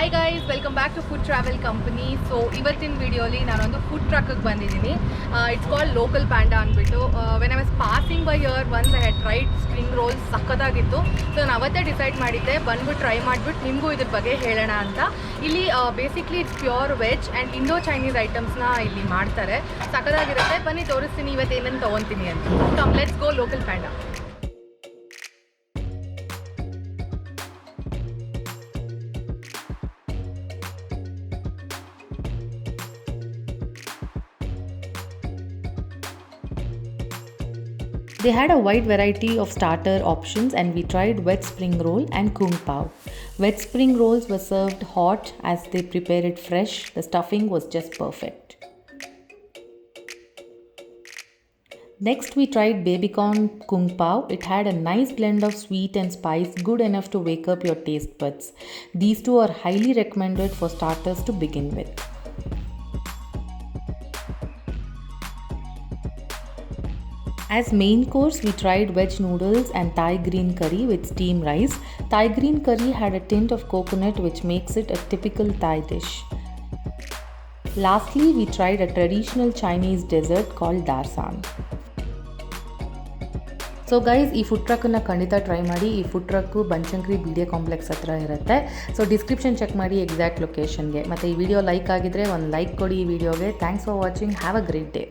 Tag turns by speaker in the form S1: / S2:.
S1: Hi guys, welcome back to food travel company. So ಇವತ್ತಿನ ವಿಡಿಯೋಲಿ ನಾನೊಂದು ಫುಡ್ ಟ್ರಕ್ಕಿಗೆ ಬಂದಿದ್ದೀನಿ. ಇಟ್ಸ್ ಕಾಲ್ಡ್ ಲೋಕಲ್ ಪ್ಯಾಂಡಾ ಅಂದ್ಬಿಟ್ಟು. When I was passing by here once I had tried spring rolls, ಸಖತ್ತಾಗಿತ್ತು. So ನಾನು ಅವತ್ತೇ ಡಿಸೈಡ್ ಮಾಡಿದ್ದೆ ಬಂದ್ಬಿಟ್ಟು ಟ್ರೈ ಮಾಡಿಬಿಟ್ಟು ನಿಮಗೂ ಇದ್ರ ಬಗ್ಗೆ ಹೇಳೋಣ ಅಂತ. ಇಲ್ಲಿ basically it's pure veg and Indo Chinese ಐಟಮ್ಸ್ನ ಇಲ್ಲಿ ಮಾಡ್ತಾರೆ. ಸಖತ್ತಾಗಿರುತ್ತೆ. ಬನ್ನಿ ತೋರಿಸ್ತೀನಿ ಇವತ್ತು ಏನೇನು ತೊಗೊತೀನಿ ಅಂತ. Come let's go local panda.
S2: They had a wide variety of starter options and we tried wet spring roll and kung pao. Wet spring rolls were served hot as they prepare it fresh. The stuffing was just perfect. Next we tried baby corn kung pao. It had a nice blend of sweet and spice, good enough to wake up your taste buds. These two are highly recommended for starters to begin with. As main course, we tried veg noodles and Thai green curry with steamed rice. Thai green curry had a tint of coconut which makes it a typical Thai dish. Lastly, we tried a traditional Chinese dessert called darsang. So guys, ಈ food ಟ್ರಕ್ಕನ್ನು ಖಂಡಿತ try ಮಾಡಿ. ಈ food truck Banashankari BDA complex ಹತ್ರ ಇರುತ್ತೆ. So description check ಮಾಡಿ exact ಲೊಕೇಶನ್ಗೆ. ಮತ್ತು ಈ video like ಆಗಿದ್ರೆ ಒಂದು ಲೈಕ್ ಕೊಡಿ ಈ ವಿಡಿಯೋಗೆ. Thanks for watching. Have a great day.